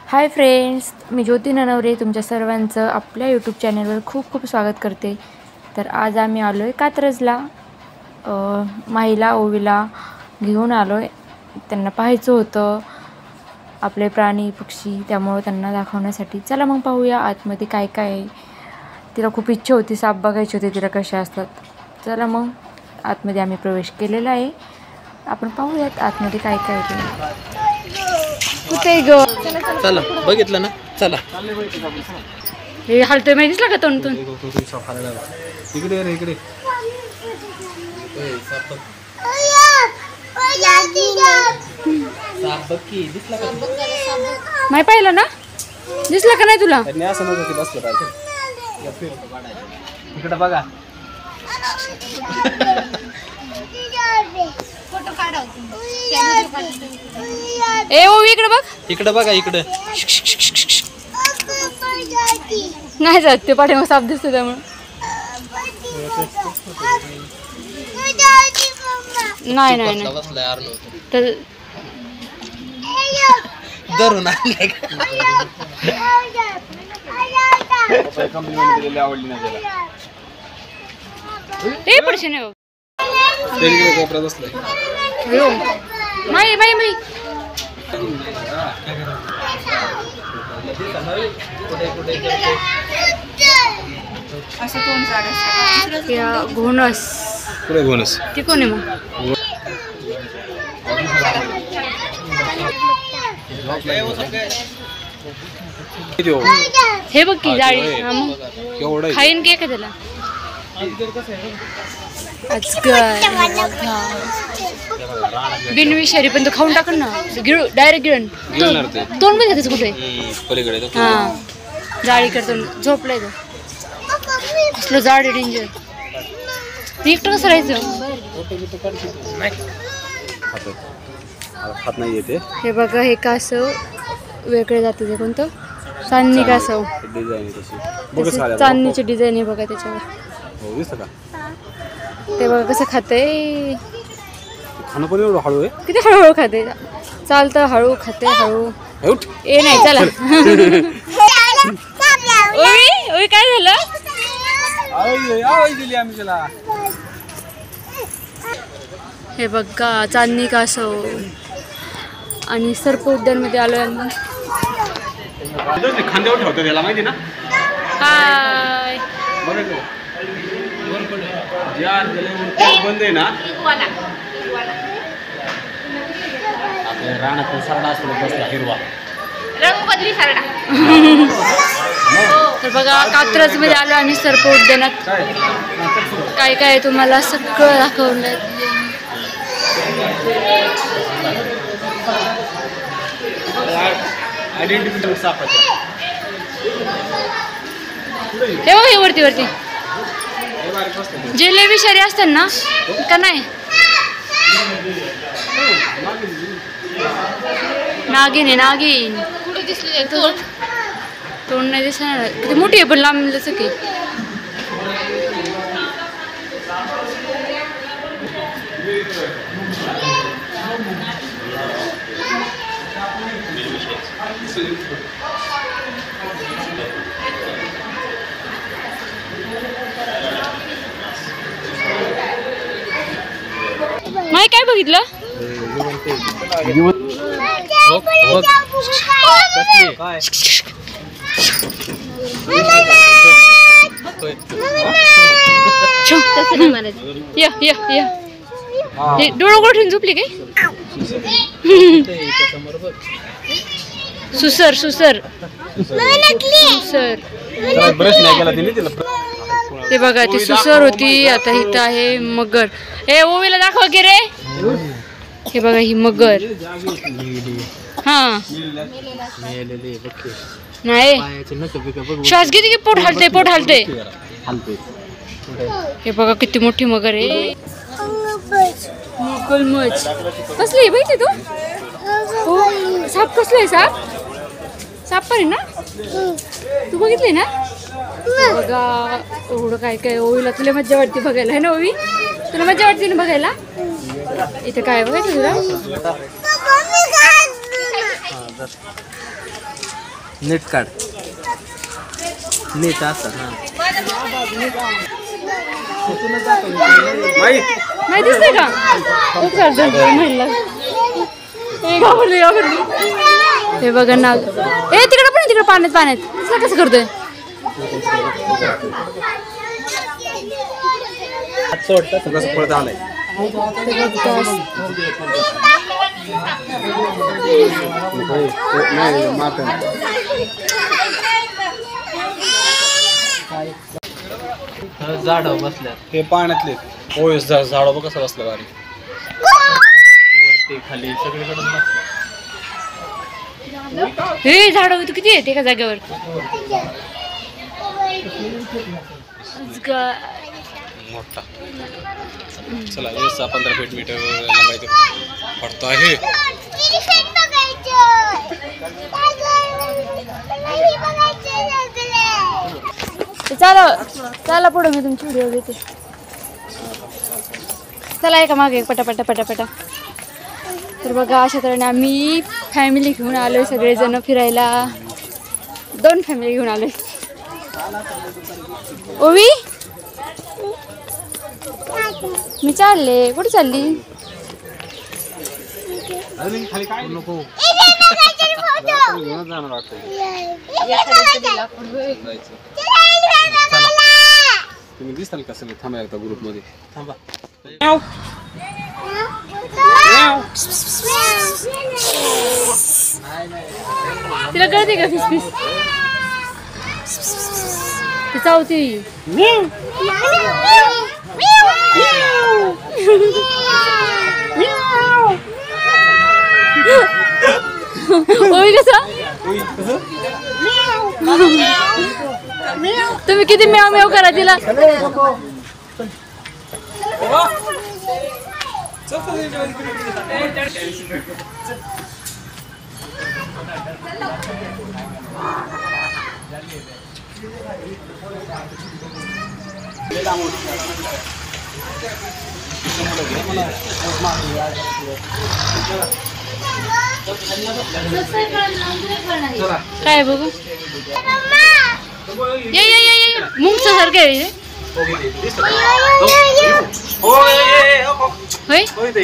Hi friends, मी ज्योती ननवरे तुमच्या सर्वांचं आपल्या यूट्यूब चॅनलवर खूप खूप स्वागत करते। तर आज आम्ही आलो आहे कात्रजला, माहीला ओवीला घेऊन आलो आहे। त्यांना पाहायचं होतं आपले प्राणी पक्षी, त्यामुळे त्यांना दाखवण्यासाठी चला मग पाहूया आतमध्ये काय काय आहे। तिला खूप इच्छा होती साप बघायचे होते तिला कशा असतात। चला मग आतमध्ये आम्ही प्रवेश केलेला आहे, आपण पाहूयात आतमध्ये काय काय आहे। कुठे ग चला बघितलं ना, चला हे हलतोय माहिती दिसला का तोंडून इकडे रे इकडे नाही पाहिलं ना, दिसला का नाही तुला? असं नव्हतं बसलं पाहिजे। इकडे बघा ए ओ इकडे बघ, इकडे बघा इकडे नाही जात ते पाठीमागे साप दिसतो त्यामुळे। नाही नाही नाही तर धरून आणले कॉम्प्लिमेंट दिलेली आवडली ना त्याला ते पडशे नाही इकडे कोपऱ्यात बसलाय। माई माई माई असं तोंड काढायचं या घोणस पुढे घोणस ती कोण आहे मग? हे बघ की जाळी एवढं खाईन की का त्याला बिनविषारी, पण तो खाऊन टाकन ना, डायरेक्ट गिळण तोंड मध्ये त्याचं कुठे पलीकडे हा जाळी करतो झोपलाय तो असलं जाड आहे डेंजर। एकटं कसं राहायचं? खात नाही येते। हे बघा हे कासव वेगळे जातीचे, कोणतं चांदणी कासव, चांदणीची डिझाईन आहे बघा त्याच्यावर। ते बघा कसं खाते, खाणं पण एवढं हळू आहे, किती हळूहळू खाते, चालतं हळू खाते हळू। ए नाही चला ओवी ओवी काय झालं? हे बघा चांदणी कासव आणि सर्प उद्यान मध्ये आलोय आम्ही। खांद्यावर ठेवतो त्याला माहिती ना। हाय बंद आहे ना आपल्या रानात सरडा असतो बसला हिरवा रंगबदली सरडा। तर बघा कात्रज मध्ये आलो आम्ही सर्प उद्यानात, काय काय तुम्हाला सगळं दाखवलंय। आयडेंटिफिकेशन सापाचं हे बघ, हे वरती वरती जे विषारी असतात ना का नाही, नागिन आहे नागिन। कुठे दिसले तोंड नाही दिसणार, किती मोठी आहे पण लांब जसं की। माय काय बघितलं? डोळं गोठून झोपली काय? सुसर सुसर सुसर ते बघा ती सुसर होती, आता इथं आहे मगर। हे ओवीला दाखव की रे, हे बघा ही मगर। हा नाही श्वास घेते की पोट हलते पोट हलते। हे बघा किती मोठी मगर आहे, मगरमच्छ कसली माहिती तू? हो साप कसला आहे, साप साप पण आहे ना, तू बघितली ना? बघा एवढं काय काय। ओवीला तुला मज्जा वाटते बघायला है ना ओवी? तुला मज्जा वाटते ना बघायला? इथे काय बघायचं तुला? नीट काढ नीट असं नाही दिसतंय का हे बघा ना तिकडे पण तिकडे पाण्यात कसं करतोय झाड बसल्या हे पाण्यातले ओएस झाड बघ कसं बसलं गाडी वरती खाली सगळीकडे हे झाड किती आहे एका जागेवर मोठा चला 15 फीट मीटर लांबायचं पडतो आहे चला पुढे मी तुमची व्हिडिओ घेते चला एका मागे पटापटा पटापटा तर बघा अशा तऱ्हेने आम्ही फॅमिली घेऊन आलोय सगळेजण फिरायला 2 फॅमिली घेऊन आलोय ओवी मी चालले कुठे चालली तुम्ही दिसाल का सगळे थांबा एकदा ग्रुप मध्ये थांबा तिला कळते का फिस ती चावती ओवी कसा तुम्ही किती म्याव म्याव करा तिला काय बघू ये मुंगसा सारखं आहे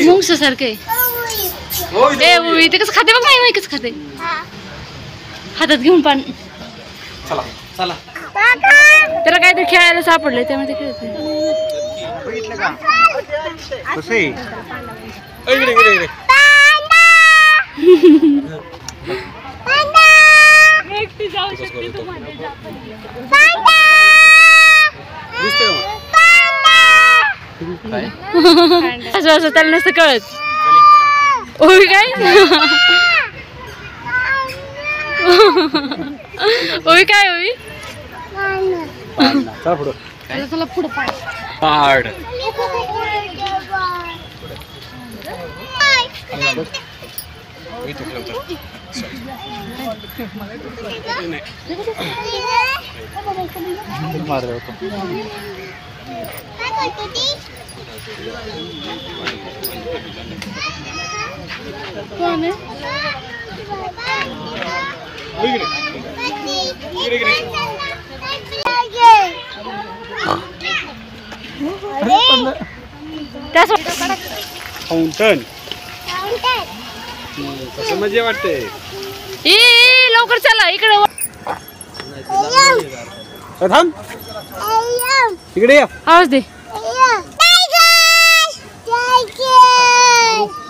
मुंगसा सारखं आहे ते कसं खाते बघ नाही कसं खाते हातात घेऊन पान चला त्याला काहीतरी खेळायला सापडलंय त्यामुळे ते खेळते असं त्याला नसतं कळत ओवी काय ओवी काय ओवी चला पुढं पहाड फाउंटन कसं मजा वाटते लवकर चला इकडे थांब इकडे या आवाज दे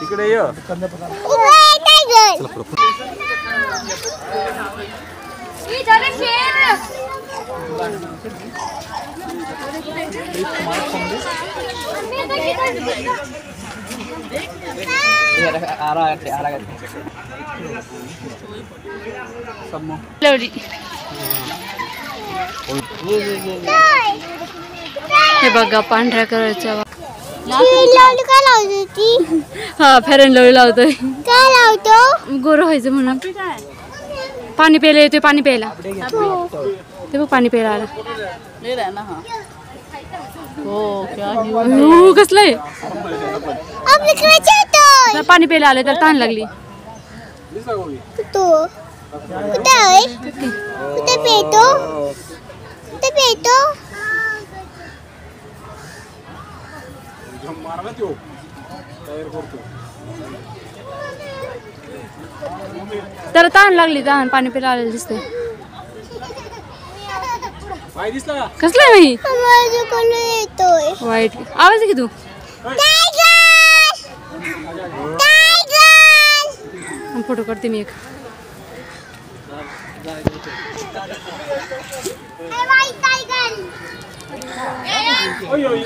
इकडे ये हे बघा पांढऱ्या कलरचा हा फेअर अँड लवली लावतोय काय लावतो गोर व्हायचं म्हणून पाणी प्यायला येतोय पाणी प्यायला ते बघ पाणी प्यायला आला कसलंय पाणी प्यायला आलं त्याला तहान लागली दिसला गोबी तू कुठे आहे कुठे पेतो कुठे पेतो मारला तो तयार करतो त्याला तहान लागली तहान पाणी प्यायला आलेलं दिसतंय बाई दिसला का कसला आहे मी आवाज कोण येतोय वाईट आवाज आहे की तू फोटो काढते मी एक ओय ओय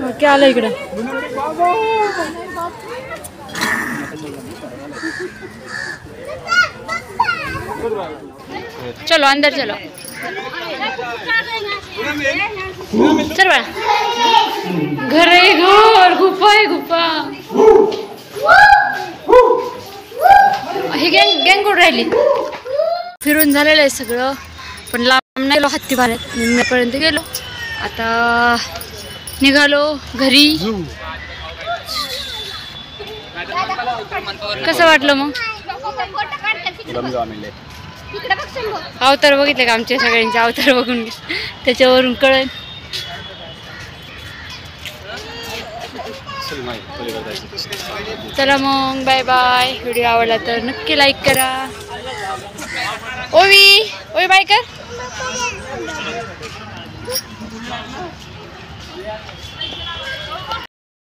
ओके आलं इकडं चलो अंदर चलो चल बाळा घर आहे घर गुफा आहे गुफा ही गँग कुठं राहिली फिरून झालेलं आहे सगळं पण लांब नाही गेलो हत्ती भारत निम्म्यापर्यंत गेलो आता निघालो घरी कसं वाटलं मग अवतार बघितले का आमच्या सगळ्यांचे अवतार बघून त्याच्यावरून कळेल चला मग बाय बाय व्हिडिओ आवडला तर नक्की लाईक करा ओवी ओवी बाय कर